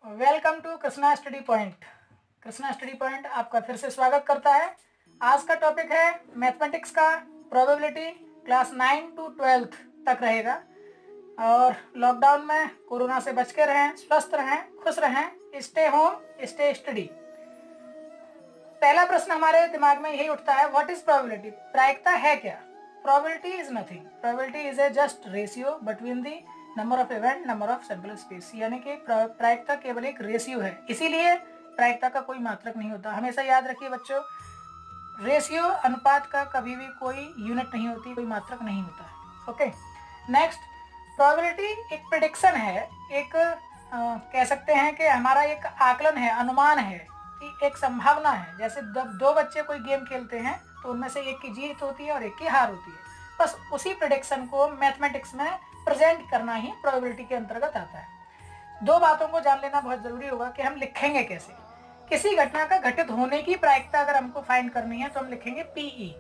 Welcome to Krishna study point. Krishna study point आपका फिर से स्वागत करता है। आज का टॉपिक है मैथमेटिक्स का प्रोबेबिलिटी, क्लास 9 to 12 तक रहेगा। और लॉकडाउन में कोरोना से बच के रहें, स्वस्थ रहें, खुश रहें, स्टे होम स्टे स्टडी। पहला प्रश्न हमारे दिमाग में यही उठता है, व्हाट इज प्रोबेबिलिटी? प्रायिकता है क्या? Probability is nothing. Probability is a just ratio between the number of event, number of sample space. यानी कि प्रायिकता केवल एक रेशियो है, इसीलिए प्रायिकता का कोई मात्रक नहीं होता। हमेशा याद रखिए बच्चों, रेशियो अनुपात का कभी भी कोई यूनिट नहीं होती, कोई मात्रक नहीं होता है। ओके, नेक्स्ट, प्रोबेबिलिटी एक प्रेडिक्शन है, एक कह सकते हैं कि हमारा एक आकलन है, अनुमान है कि एक संभावना है। जैसे जब दो बच्चे कोई गेम खेलते हैं तो उनमें से एक की जीत होती है और एक की हार होती है। बस उसी प्रेडिक्शन को मैथमेटिक्स में प्रेजेंट करना ही प्रोबेबिलिटी के अंतर्गत आता है। दो बातों को जान लेना बहुत जरूरी होगा कि हम लिखेंगे कैसे। किसी घटना का घटित होने की प्रायिकता अगर हमको फाइंड करनी है तो हम लिखेंगे पीई।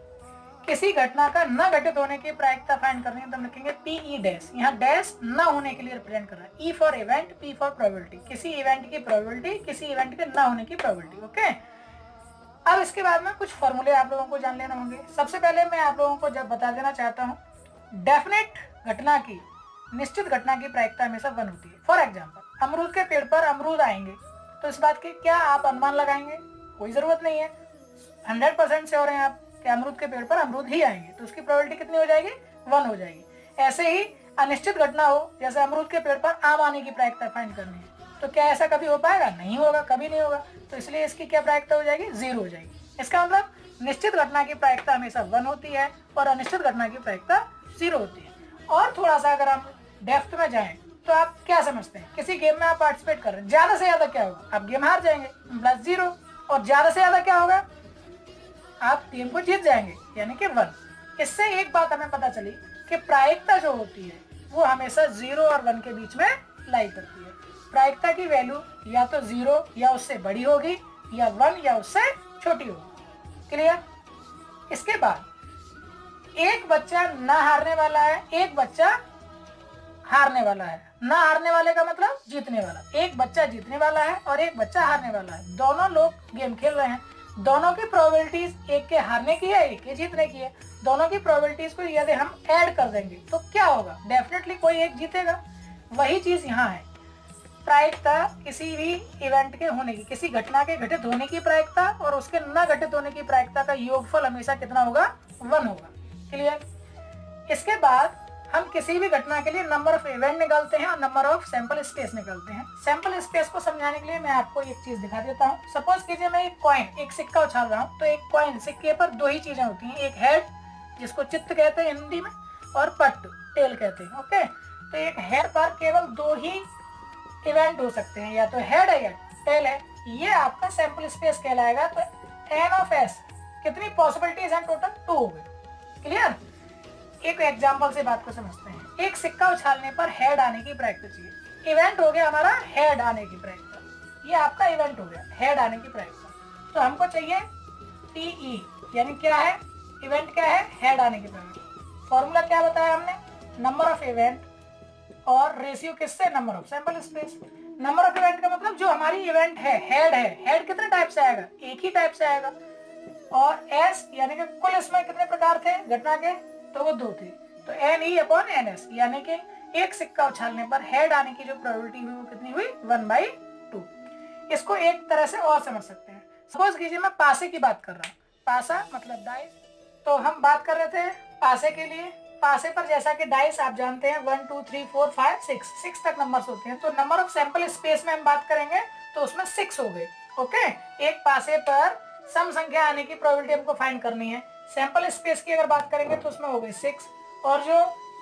किसी घटना का न घटित होने की प्रायिकता फाइंड करनी है तो हम लिखेंगे पीई डैश। यहाँ डैश न होने के लिए रिप्रेजेंट कर रहा है। E for event, P for probability. किसी इवेंट की प्रोबेबिलिटी, किसी इवेंट के न होने की प्रोबेबिलिटी। ओके, अब इसके बाद में कुछ फॉर्मूले आप लोगों को जान लेना होंगे। सबसे पहले मैं आप लोगों को जब बता देना चाहता हूँ, डेफिनेट घटना की, निश्चित घटना की प्रायिकता हमेशा 1 होती है। फॉर एग्जाम्पल, अमरूद के पेड़ पर अमरूद आएंगे तो इस बात की क्या आप अनुमान लगाएंगे? कोई जरूरत नहीं है, 100% श्योर हैं आप कि अमरूद के पेड़ पर अमरूद ही आएंगे, तो उसकी प्रोबेबिलिटी कितनी हो जाएगी? 1 हो जाएगी। ऐसे ही अनिश्चित घटना हो, जैसे अमरूद के पेड़ पर आम आने की प्रायिकता फाइंड करनी है, तो क्या ऐसा कभी हो पाएगा? नहीं होगा, कभी नहीं होगा। तो इसलिए इसकी क्या प्रायिकता हो जाएगी? 0 हो जाएगी। इसका मतलब निश्चित घटना की प्रायिकता हमेशा 1 होती है और अनिश्चित घटना की प्रायिकता 0 होती है। और थोड़ा सा अगर हम डेप्थ में जाएं तो आप क्या समझते हैं? किसी गेम में आप पार्टिसिपेट कर रहे हैं, ज्यादा से ज्यादा क्या होगा? आप गेम हार जाएंगे, +0। और ज्यादा से ज्यादा क्या होगा? आप गेम को जीत जाएंगे, यानी कि 1। इससे एक बात हमें पता चली कि प्रायिकता जो होती है वो हमेशा 0 और 1 के बीच में लाई करती है। प्रायिकता की वैल्यू या तो 0 या उससे बड़ी होगी, या 1 या उससे छोटी होगी। क्लियर? इसके बाद एक बच्चा ना हारने वाला है, एक बच्चा हारने वाला है। ना हारने वाले का मतलब जीतने वाला। एक बच्चा जीतने वाला है और एक बच्चा हारने वाला है। दोनों लोग गेम खेल रहे हैं, दोनों की प्रोबेबिलिटीज, एक के हारने की है, एक के जीतने की है। दोनों की प्रोबेबिलिटीज को यदि हम ऐड कर देंगे तो क्या होगा? डेफिनेटली कोई एक जीतेगा। वही चीज यहाँ है। प्रायिकता किसी भी इवेंट के होने की, किसी घटना के घटित होने की प्रायिकता और उसके न घटित होने की प्रायिकता का योगफल हमेशा कितना होगा? 1 होगा। क्लियर? इसके बाद हम किसी भी घटना के लिए नंबर ऑफ इवेंट निकालते हैं और नंबर ऑफ सैंपल स्पेस निकालते हैं। सैंपल स्पेस को समझाने के लिए मैं आपको एक चीज दिखा देता हूँ। सपोज कीजिए मैं एक कॉइन, एक सिक्का उछाल रहा हूँ, तो एक कॉइन, सिक्के पर 2 ही चीजें होती हैं, एक हेड जिसको चित्त कहते हैं हिंदी में, और पट, टेल कहते हैं। ओके, तो एक हेड पर केवल 2 ही इवेंट हो सकते हैं, या तो हेड है या टेल है। ये आपका सैंपल स्पेस कहलाएगा। तो एन ऑफ एस, कितनी पॉसिबिलिटीज हैं? टोटल 2 हो गए। क्लियर? एक एग्जांपल से बात को समझते हैं। एक सिक्का उछालने पर हेड आने की प्रायिकता चाहिए। इवेंट हो गया हमारा हेड आने की प्रायिकता, ये आपका इवेंट हो गया हेड आने की प्रायिकता। तो हमको चाहिए टीई, यानी क्या है? इवेंट क्या है? हेड आने की प्रायिकता। फॉर्मूला क्या बताया हमने? नंबर ऑफ इवेंट और रेशियो किससे? Number of sample space. Number of event का मतलब जो हमारी इवेंट है, हेड है, हेड कितने टाइप से आएगा? एक ही टाइप से आएगा। और एस यानी कि कुल इसमें कितने प्रकार थे घटना के? तो वो 2 थे। तो NE/NS, यानी कि एक सिक्का उछालने पर हेड आने की जो प्रोबेबिलिटी हुई वो कितनी हुई? 1/2। इसको एक तरह से और समझ सकते हैं। सपोज कीजिए मैं पासे की बात कर रहा हूँ। पासा मतलब डाइस। तो हम बात कर रहे थे पासे के लिए। पासे पर जैसा कि डाइस आप जानते हैं 1 2 3 4 5 6 तक नंबर्स होते हैं। तो नंबर ऑफ सैंपल स्पेस में हम बात करेंगे तो उसमें 6 हो गए। ओके, एक पासे पर सम संख्या आने की प्रोबेबिलिटी हमको फाइंड करनी है। सैंपल स्पेस की अगर बात करेंगे तो उसमें हो गई 6। और जो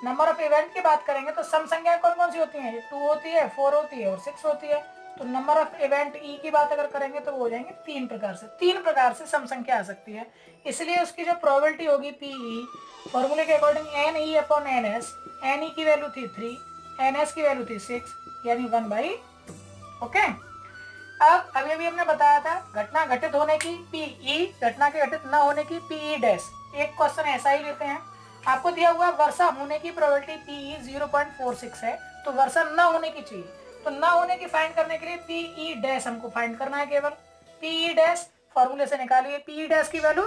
नंबर ऑफ इवेंट की बात करेंगे तो सम संख्या कौन कौन सी होती हैं? 2 होती है, 4 होती है और 6 होती है। तो नंबर ऑफ इवेंट ई की बात अगर करेंगे तो वो हो जाएंगे 3 प्रकार से। 3 प्रकार से सम संख्या आ सकती है, इसलिए उसकी जो प्रोबेबिलिटी होगी पीई, फॉर्मूले के अकॉर्डिंग NE/NS। NE की वैल्यू थी 3, NS की वैल्यू थी 6, यानी 1/2। ओके, अब अभी अभी हमने बताया था घटना घटित होने की पीई, घटना के घटित न होने की पीई डैश। एक क्वेश्चन ऐसा ही लेते हैं। आपको दिया हुआ वर्षा होने की प्रोबेबिलिटी पीई 0.46 है, तो वर्षा न होने की चाहिए। तो ना होने की फाइंड करने के लिए पी ई डैश हमको फाइंड करना है केवल। पी ई डैश फॉर्मूले से निकालिए। पी ई डैश की वैल्यू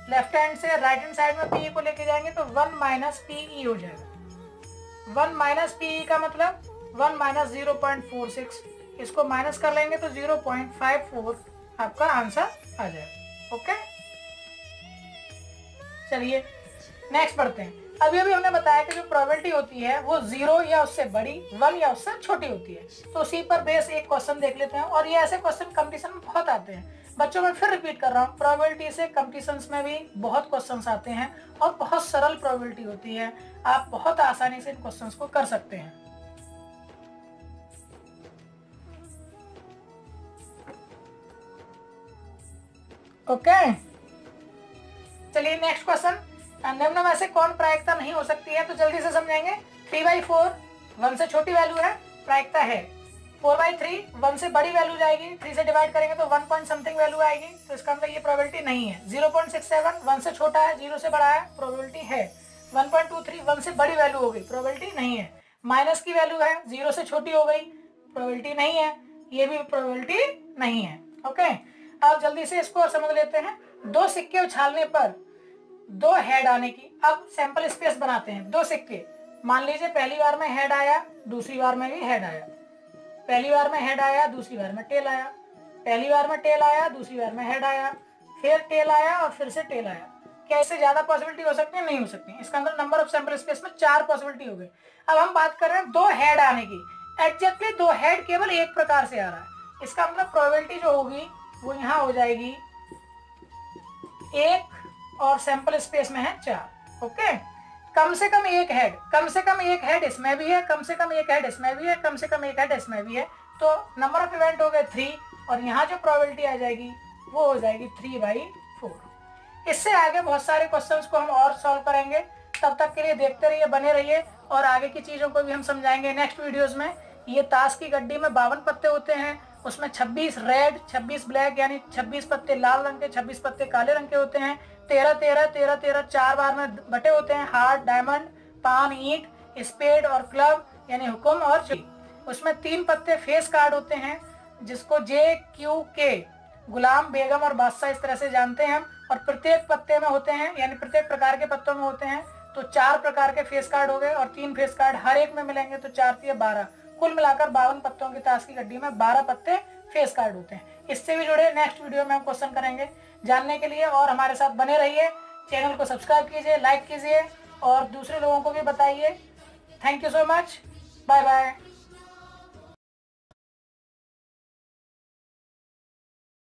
लेफ्ट हैंड से राइट हैंड साइड में पी को लेके जाएंगे तो 1 माइनस पी ई हो जाएगा। 1 माइनस पी ई का मतलब 1 माइनस 0.46, इसको माइनस कर लेंगे तो 0.54 आपका आंसर आ जाएगा। ओके, चलिए नेक्स्ट बढ़ते हैं। अभी हमने बताया कि जो प्रोबेबिलिटी होती है वो 0 या उससे बड़ी, 1 या उससे छोटी होती है। तो उसी पर बेस एक क्वेश्चन देख लेते हैं, और ये ऐसे क्वेश्चन कंपटीशन में बहुत आते हैं। बच्चों में फिर रिपीट कर रहा हूँ, प्रोबेबिलिटी से कंपटीशंस में भी बहुत क्वेश्चंस आते हैं और बहुत सरल प्रोबेबिलिटी होती है। आप बहुत आसानी से इन क्वेश्चंस को कर सकते हैं। ओके, चलिए नेक्स्ट क्वेश्चन। निम्न में से कौन प्रायिकता नहीं हो सकती है, तो जल्दी से समझेंगे। 3/4 1 से छोटी वैल्यू है, प्रायिकता है। 4/3 1 से बड़ी वैल्यू जाएगी, 3 से डिवाइड करेंगे तो 1 पॉइंट समथिंग वैल्यू आएगी, तो इसका मतलब ये प्रोबेबिलिटी नहीं है। 0.67 1 से छोटा है, 0 से बड़ा है, प्रोबेबिलिटी है। 1.23 1 से बड़ी वैल्यू हो गई, प्रोबेबिलिटी नहीं है। माइनस की वैल्यू है, 0 से छोटी हो गई, प्रोबेबिलिटी नहीं है, ये भी प्रोबेबिलिटी नहीं है। ओके, अब जल्दी से इसको और समझ लेते हैं। 2 सिक्के उछालने पर 2 हेड आने की, अब सैंपल स्पेस बनाते हैं। 2 सिक्के, मान लीजिए पहली बार में हेड आया, दूसरी बार में भी हेड आया, पहली बार में हेड आया, दूसरी बार में टेल आया, पहली बार में टेल आया, दूसरी बार में हेड आया, फिर टेल आया और फिर से टेल आया। क्या इससे ज्यादा पॉसिबिलिटी हो सकती है? नहीं हो सकती। इसका अंदर नंबर ऑफ सैंपल स्पेस में 4 पॉसिबिलिटी हो गई। अब हम बात कर रहे हैं 2 हेड आने की। एग्जैक्टली 2 हेड केवल एक प्रकार से आ रहा है, इसका मतलब प्रोबेबिलिटी जो होगी वो यहाँ हो जाएगी 1 और सैंपल स्पेस में है 4। ओके, कम से कम एक हेड, कम से कम एक हेड इसमें भी है, कम से कम एक हेड इसमें भी है, कम से कम एक हेड इसमें भी है, तो नंबर ऑफ इवेंट हो गए 3, और यहाँ जो प्रोबेबिलिटी आ जाएगी वो हो जाएगी 3/4। इससे आगे बहुत सारे क्वेश्चंस को हम और सॉल्व करेंगे। तब तक के लिए देखते रहिए, बने रहिए, और आगे की चीजों को भी हम समझाएंगे नेक्स्ट वीडियोस में। ये ताश की गड्डी में 52 पत्ते होते हैं, उसमें 26 रेड, 26 ब्लैक, यानी 26 पत्ते लाल रंग के, 26 पत्ते काले रंग के होते हैं। 13-13-13-13 4 बार में बटे होते हैं। हार्ट, डायमंड, पान, ईंट, स्पेड और क्लब, यानी हुक्म और चिड़ी। उसमें 3 पत्ते फेस कार्ड होते हैं, जिसको JQK, गुलाम, बेगम और बादशाह इस तरह से जानते हैं हम। और प्रत्येक पत्ते में होते हैं, यानी प्रत्येक प्रकार के पत्तों में होते हैं, तो 4 प्रकार के फेस कार्ड हो गए, और 3 फेस कार्ड हर एक में मिलेंगे, तो 4×3=12। कुल मिलाकर 52 पत्तों की ताश की गड्डी में 12 पत्ते फेस कार्ड होते हैं। इससे भी जुड़े नेक्स्ट वीडियो में हम क्वेश्चन करेंगे। जानने के लिए और हमारे साथ बने रहिए। चैनल को सब्सक्राइब कीजिए, लाइक कीजिए और दूसरे लोगों को भी बताइए। Thank you so much, bye bye.